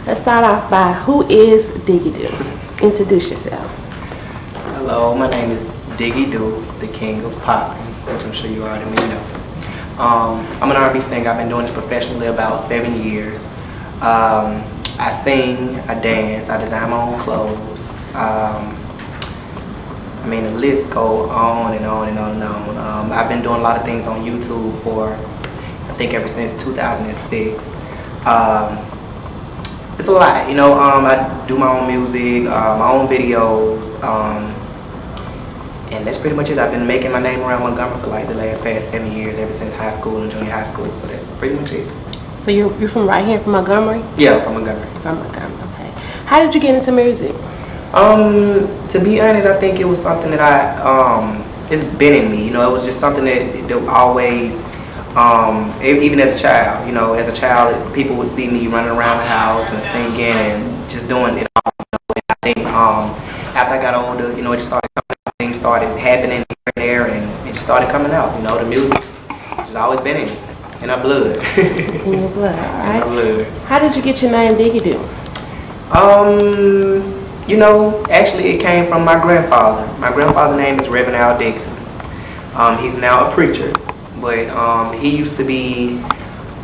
Let's start off by, who is Digidoo? Introduce yourself. Hello, my name is Digidoo, the king of pop, which I'm sure you already know. I'm an R&B singer. I've been doing this professionally about 7 years. I sing, I dance, I design my own clothes. I mean, the list goes on and on and on and on. I've been doing a lot of things on YouTube for, I think, ever since 2006. It's a lot, you know. I do my own music, my own videos, and that's pretty much it. I've been making my name around Montgomery for like the past 7 years, ever since high school and junior high school. So that's pretty much it. So you're from right here, from Montgomery? Yeah, I'm from Montgomery. From Montgomery, okay. How did you get into music? To be honest, I think it was something that it's been in me. You know, it was just something that always, even as a child, you know, as a child, people would see me running around the house and singing and just doing it all. You know? And I think after I got older, you know, it just started coming out, things started happening here and there, and it just started coming out. You know, the music just always been in me, in our blood. In your blood, all right. In our blood. How did you get your name, Digidoo? You know, actually it came from my grandfather. My grandfather's name is Reverend Al Dixon. He's now a preacher, but he used to be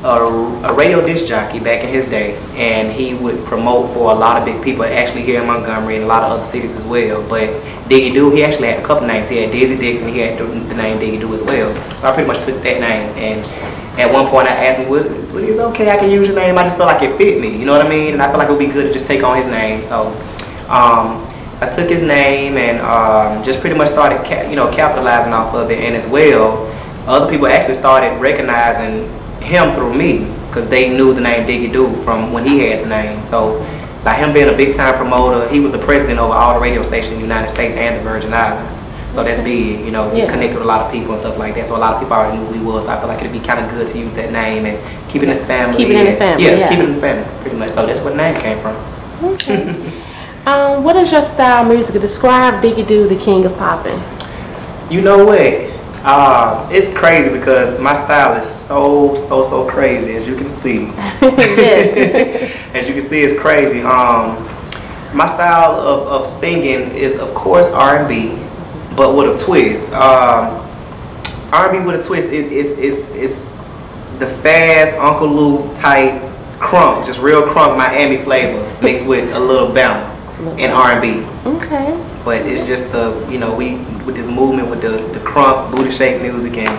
a radio disc jockey back in his day, and he would promote for a lot of big people, actually here in Montgomery and a lot of other cities as well. But Digidoo, he actually had a couple names. He had Dizzy Dixon, he had the name Digidoo as well. So I pretty much took that name, and at one point I asked him, well, it's okay, I can use your name. I just felt like it fit me, you know what I mean? And I felt like it would be good to just take on his name. So I took his name and just pretty much started capitalizing off of it. And as well, other people actually started recognizing him through me, because they knew the name Digidoo from when he had the name. So by him being a big time promoter, he was the president over all the radio stations in the United States and the Virgin Islands. So that's big, you know, he connected with a lot of people and stuff like that. So a lot of people already knew who he was. So I feel like it'd be kind of good to use that name and keep it in the family. Keep it in the family, yeah. Keep it in the family, pretty much. So that's where the name came from. Okay. What is your style of music? Describe Digidoo, the king of popping. You know what? It's crazy because my style is so crazy, as you can see. Yes. As you can see, it's crazy. My style of singing is, of course, R&B, but with a twist. R&B with a twist is the fast Uncle Luke type crunk, just real crunk Miami flavor mixed with a little Bama and R&B. Okay. But it's just the, you know, we with this movement with the crunk, booty shake music, and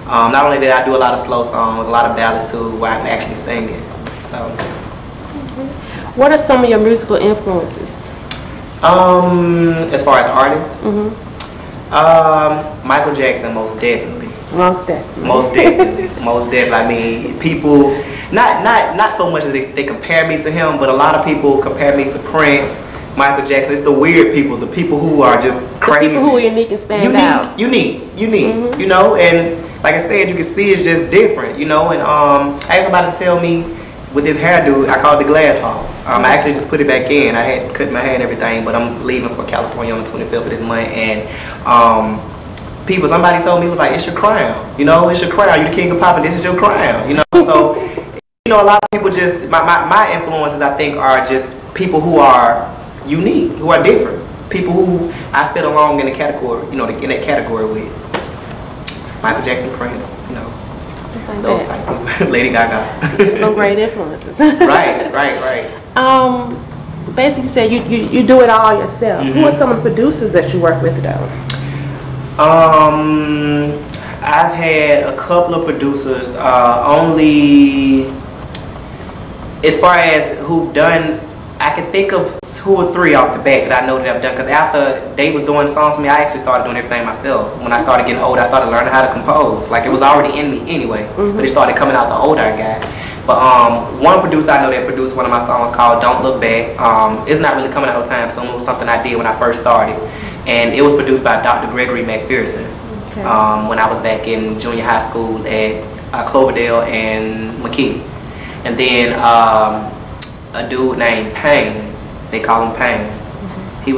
not only that, I do a lot of slow songs, a lot of ballads too, where I'm actually singing. So. What are some of your musical influences? As far as artists, Michael Jackson, most definitely. Most definitely. Most definitely. Most definitely. I mean, people, not so much that they compare me to him, but a lot of people compare me to Prince, Michael Jackson. It's the weird people, the people who are just crazy. The people who are unique and stand out. Unique, you know, and like I said, you can see it's just different, you know, and I asked somebody to tell me with this hairdo, I call it the glass hall. I actually just put it back in. I had cut my hair and everything, but I'm leaving for California on the 25th of this month, and somebody told me, it was like, it's your crown, you know, it's your crown, you're the king of pop, and this is your crown, you know. So, you know, a lot of people just, my influences, I think, are just people who are unique, who are different, people who I fit along in the category, you know, in that category with. Michael Jackson, Prince, you know, like those type of people. Lady Gaga. Some great influences. Right. Basically, you said you do it all yourself. Who are some of the producers that you work with, though? I've had a couple of producers. Only as far as who've done, I can think of 2 or 3 off the bat that I know that I've done. Because after they was doing songs for me, I actually started doing everything myself. When I started getting older, I started learning how to compose. Like, it was already in me anyway, but it started coming out the older I got. But one producer I know that produced one of my songs called Don't Look Back. It's not really coming out all the time, so it was something I did when I first started. And it was produced by Dr. Gregory McPherson. Okay. When I was back in junior high school at Cloverdale and McKee. And then a dude named Payne, they call him Payne. He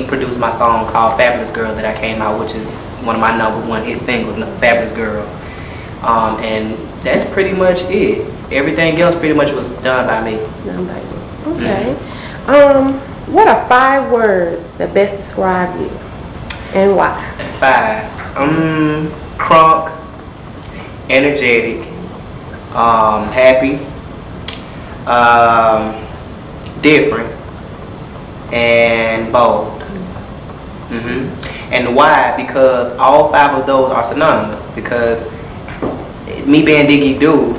produced my song called Fabulous Girl that I came out, which is one of my #1 hit singles, Fabulous Girl. And that's pretty much it. Everything else pretty much was done by me. Done by you. Okay. What are 5 words that best describe you, and why? 5. Crunk, energetic, happy, different, and bold. And why? Because all 5 of those are synonymous. Because me being Digidoo,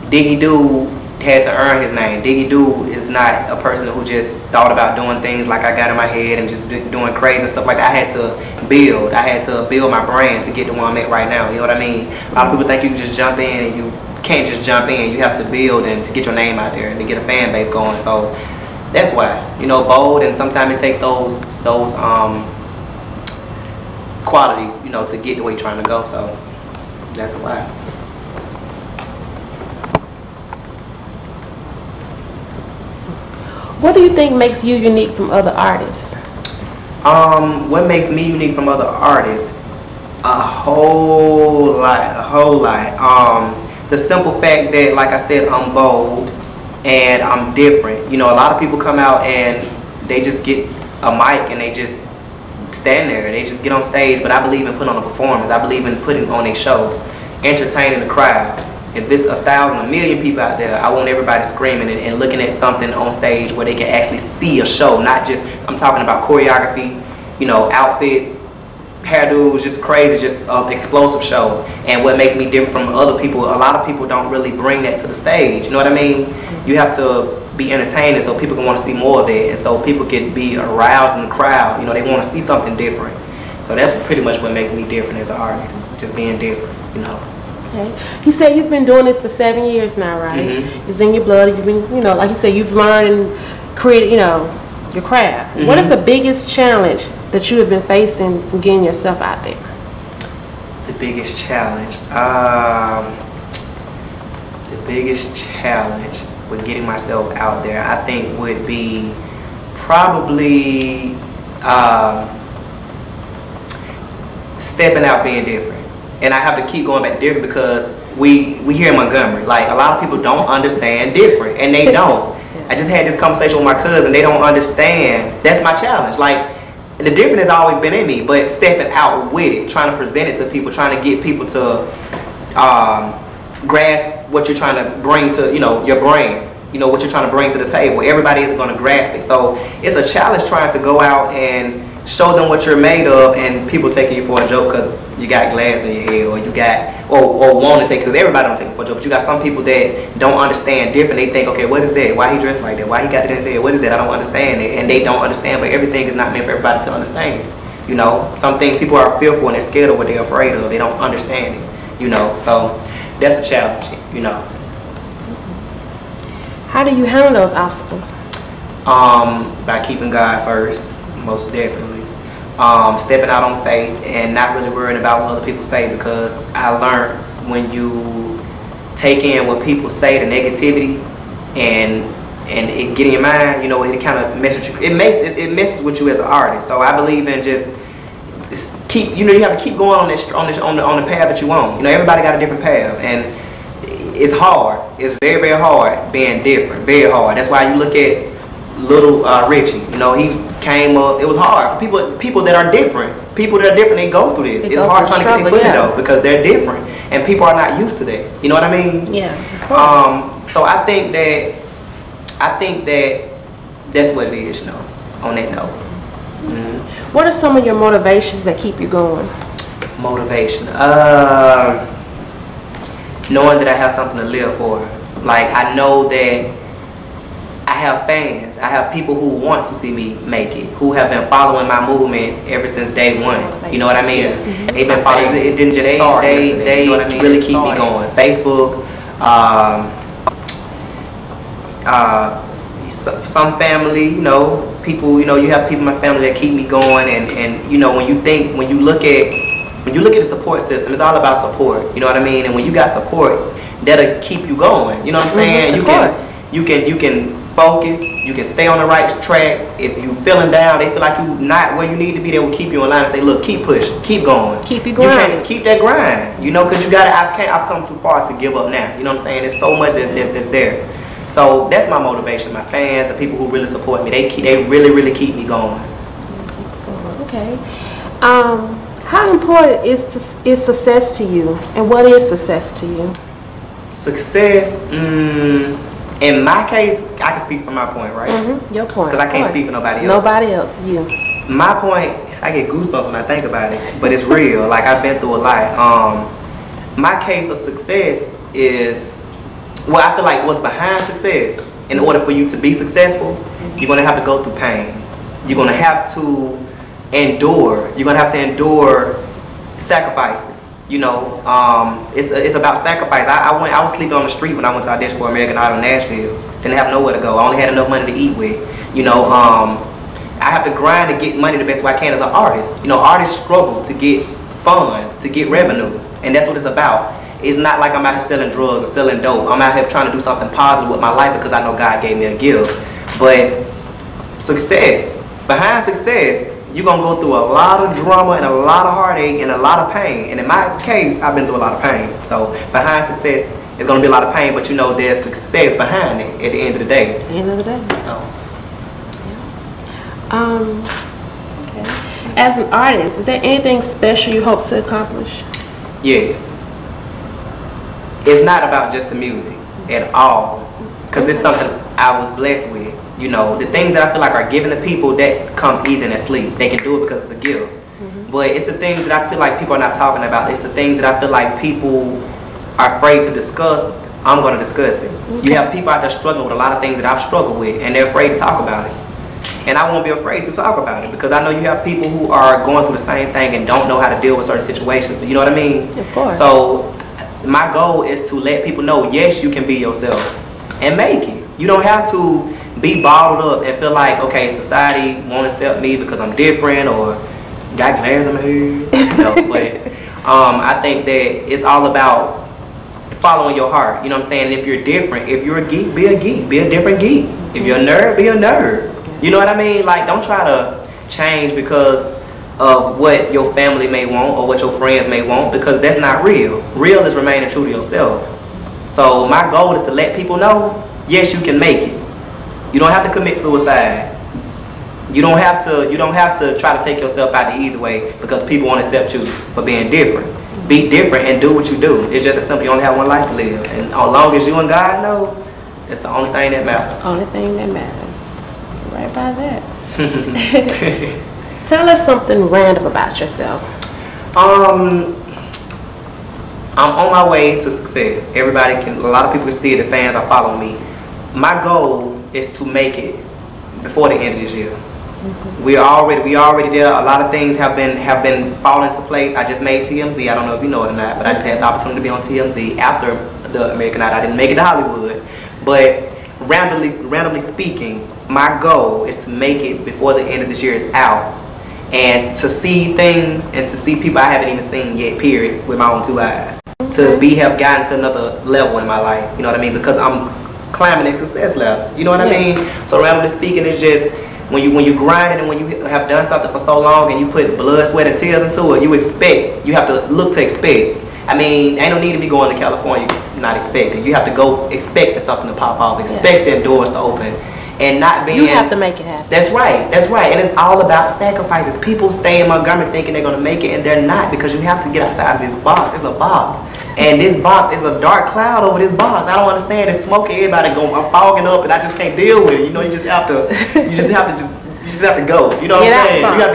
Digidoo had to earn his name. Digidoo is not a person who just thought about doing things like I got in my head and just doing crazy and stuff like that. I had to build my brand to get to where I'm at right now. You know what I mean? A lot of people think you can just jump in, and you can't just jump in. You have to build and to get your name out there and to get a fan base going. So that's why, you know, bold, and sometimes it takes those qualities, you know, to get to where you're trying to go. So that's why. What do you think makes you unique from other artists? What makes me unique from other artists? A whole lot. The simple fact that, like I said, I'm bold and I'm different. You know, a lot of people come out and they just get a mic and they just stand there. They just get on stage, but I believe in putting on a performance. I believe in putting on a show, entertaining the crowd. If it's 1,000, 1,000,000 people out there, I want everybody screaming and looking at something on stage where they can actually see a show, not just, I'm talking about choreography, you know, outfits, hairdos, just crazy, just explosive show. And what makes me different from other people, a lot of people don't really bring that to the stage, you know what I mean? You have to be entertaining so people can want to see more of it, and so people can be aroused in the crowd, you know, they want to see something different. So that's pretty much what makes me different as an artist, just being different, you know. Okay. You said you've been doing this for 7 years now, right? It's in your blood. You've been, you know, like you said, you've learned and created, you know, your craft. What is the biggest challenge that you have been facing in getting yourself out there? The biggest challenge? The biggest challenge with getting myself out there, I think, would be probably stepping out, being different. And I have to keep going back to different because we here in Montgomery, like, a lot of people don't understand different, and they don't. I just had this conversation with my cousin. They don't understand. That's my challenge. Like, the different has always been in me, but stepping out with it, trying to present it to people, trying to get people to grasp what you're trying to bring to, you know, your brand, you know, what you're trying to bring to the table. Everybody isn't going to grasp it. So it's a challenge trying to go out and show them what you're made of, and people taking you for a joke because you got glass in your head, or you got, or want to take, because everybody don't take it for a joke, but you got some people that don't understand different. They think, okay, what is that? Why he dressed like that? Why he got it in his head? What is that? I don't understand it. And they don't understand, but everything is not meant for everybody to understand. You know, some things people are fearful and they're scared of what they're afraid of. They don't understand it, you know. So that's a challenge, you know. How do you handle those obstacles? By keeping God first, most definitely. Stepping out on faith and not really worrying about what other people say, because I learned when you take in what people say, the negativity, and it get in your mind, you know, it kind of messes with you. It messes with you as an artist. So I believe in just keep, you know, you have to keep going on the path that you want. You know, everybody got a different path, and it's hard. It's very, very hard being different. Very hard. That's why you look at Little Richie. You know, he came up. It was hard for people that are different. People that are different, they go through this. It's hard trying to get their foot in though, because they're different, and people are not used to that. You know what I mean? Yeah. Of course. So I think that that's what it is. You know, on that note. What are some of your motivations that keep you going? Motivation. Knowing that I have something to live for. Like, I know that I have fans. I have people who want to see me make it, who have been following my movement ever since day one. You know what I mean? They've been following. It didn't just start. They really keep me going. Facebook, some family, you know, people, you know, you have people in my family that keep me going, and you know, when you look at the support system, it's all about support. You know what I mean? And when you got support, that'll keep you going. You know what I'm saying? You can focus. You can stay on the right track. If you feeling down, they feel like you not where you need to be, they will keep you in line and say, look, keep pushing, keep going. Keep you grinding. You can't keep that grind, you know, because you got to, I've come too far to give up now. You know what I'm saying? There's so much that's there. So that's my motivation. My fans, the people who really support me, they really keep me going. Okay. How important is success to you, and what is success to you? Success, in my case, I can speak from my point, right? Your point. Because I can't speak for nobody else. Nobody else, you. My point, I get goosebumps when I think about it, but it's real. Like, I've been through a lot. My case of success is, well, I feel like what's behind success, in order for you to be successful, you're going to have to go through pain. You're going to have to endure. You're going to have to endure sacrifices. You know, it's about sacrifice. I was sleeping on the street when I went to audition for American Idol in Nashville. Didn't have nowhere to go. I only had enough money to eat with. You know, I have to grind to get money the best way I can as an artist. You know, artists struggle to get funds, to get revenue, and that's what it's about. It's not like I'm out here selling drugs or selling dope. I'm out here trying to do something positive with my life because I know God gave me a gift. But success, behind success, you're going to go through a lot of drama and a lot of heartache and a lot of pain. And in my case, I've been through a lot of pain. So behind success, it's going to be a lot of pain, but you know there's success behind it at the end of the day. At the end of the day. So. Okay. As an artist, is there anything special you hope to accomplish? Yes. It's not about just the music at all, because it's something I was blessed with. You know, the things that I feel like are given to people, that comes easy in their sleep. They can do it because it's a gift. But it's the things that I feel like people are not talking about. It's the things that I feel like people are afraid to discuss. I'm going to discuss it. You have people out there struggling with a lot of things that I've struggled with, and they're afraid to talk about it. And I won't be afraid to talk about it, because I know you have people who are going through the same thing and don't know how to deal with certain situations. You know what I mean? Of course. So my goal is to let people know, yes, you can be yourself and make it. You don't have to be bottled up and feel like, okay, society won't accept me because I'm different or got glasses on my head. No, but I think that it's all about following your heart. You know what I'm saying? If you're different, if you're a geek, be a different geek. If you're a nerd, be a nerd. You know what I mean? Like, don't try to change because of what your family may want or what your friends may want, because that's not real. Real is remaining true to yourself. So my goal is to let people know, yes, you can make it. You don't have to commit suicide. You don't have to try to take yourself out the easy way because people won't accept you for being different. Be different and do what you do. It's just as simple. You only have one life to live, and as long as you and God know, that's the only thing that matters. Only thing that matters. Right by that. Tell us something random about yourself. I'm on my way to success. A lot of people can see it. The fans are following me. My goal is to make it before the end of this year. We already there. A lot of things have been falling into place. I just made TMZ. I don't know if you know it or not, but I just had the opportunity to be on TMZ after the American Idol. I didn't make it to Hollywood, but randomly speaking, my goal is to make it before the end of this year is out, and to see things and to see people I haven't even seen yet, period, with my own two eyes. To have gotten to another level in my life, you know what I mean? Because I'm climbing that success level, you know what I mean? So randomly speaking, it's just when you grind it and when you have done something for so long and you put blood, sweat, and tears into it, you have to look to expect. I mean, ain't no need to be going to California not expecting. You have to go expecting something to pop off, expecting doors to open. And not being... You have to make it happen. That's right. And it's all about sacrifices. People stay in Montgomery thinking they're going to make it, and they're not, because you have to get outside of this box. It's a box. And this box is a dark cloud over this box. I don't understand. It's smoking. Everybody going, I'm fogging up, and I just can't deal with it. You know, you just have to go. You know what I'm saying? You have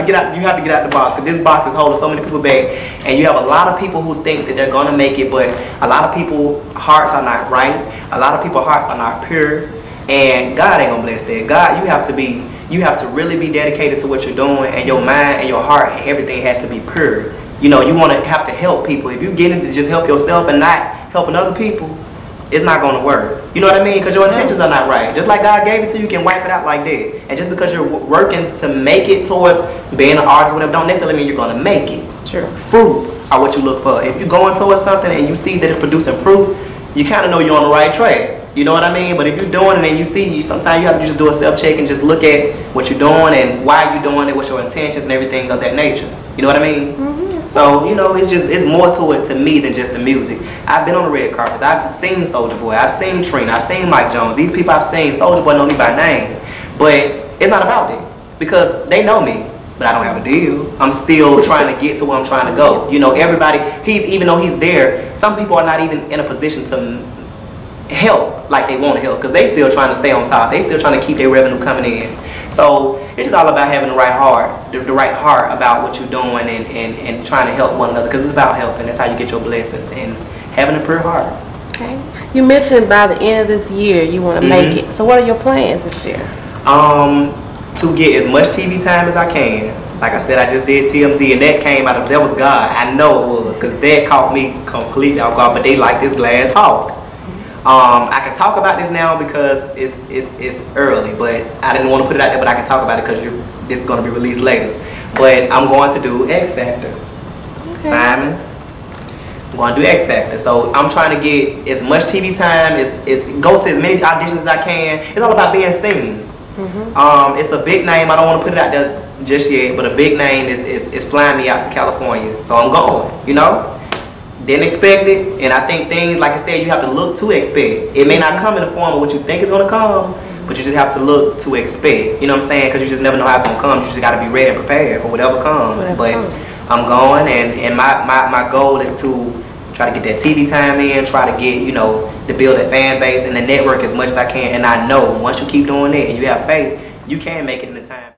to get out the box, because this box is holding so many people back. And you have a lot of people who think that they're going to make it, but a lot of people's hearts are not right. A lot of people's hearts are not pure. And God ain't gonna bless that. God, you have to really be dedicated to what you're doing, and your mind and your heart and everything has to be pure. You know, you want to have to help people. If you get into just help yourself and not helping other people, it's not gonna work. You know what I mean? Because your intentions are not right. Just like God gave it to you, you can wipe it out like that. And just because you're working to make it towards being an artist, whatever, don't necessarily mean you're gonna make it. True. Fruits are what you look for. If you're going towards something and you see that it's producing fruits, you kind of know you're on the right track. You know what I mean? But if you're doing it and you see, sometimes you have to just do a self-check and just look at what you're doing and why you're doing it, what's your intentions and everything of that nature. You know what I mean? Mm-hmm. So, you know, it's more to it to me than just the music. I've been on the red carpets. I've seen Soulja Boy. I've seen Trina. I've seen Mike Jones. These people I've seen, Soulja Boy know me by name. But it's not about it because they know me. But I don't have a deal. I'm still trying to get to where I'm trying to go. You know, everybody, even though he's there, some people are not even in a position to help like they want to help because they still trying to stay on top. They still trying to keep their revenue coming in. So it's just all about having the right heart, the right heart about what you're doing and trying to help one another because it's about helping. That's how you get your blessings and having a pure heart. Okay. You mentioned by the end of this year you want to make it. So what are your plans this year? To get as much TV time as I can. Like I said, I just did TMZ and that came out of, that was God. I know it was because that caught me completely off guard, but they like this glass hawk. I can talk about this now because it's early, but I didn't want to put it out there, but I can talk about it because this is going to be released later. But I'm going to do X Factor. Okay. Simon, I'm going to do X Factor. So I'm trying to get as much TV time, go to as many auditions as I can. It's all about being seen. It's a big name. I don't want to put it out there just yet, but a big name is flying me out to California. So I'm going, you know. Didn't expect it, and I think things, like I said, you have to look to expect. It may not come in the form of what you think is going to come, but you just have to look to expect. You know what I'm saying? Because you just never know how it's going to come. You just got to be ready and prepared for whatever comes. But I'm going, and my goal is to try to get that TV time in, try to get, you know, to build that fan base and the network as much as I can. And I know once you keep doing it and you have faith, you can make it in the time.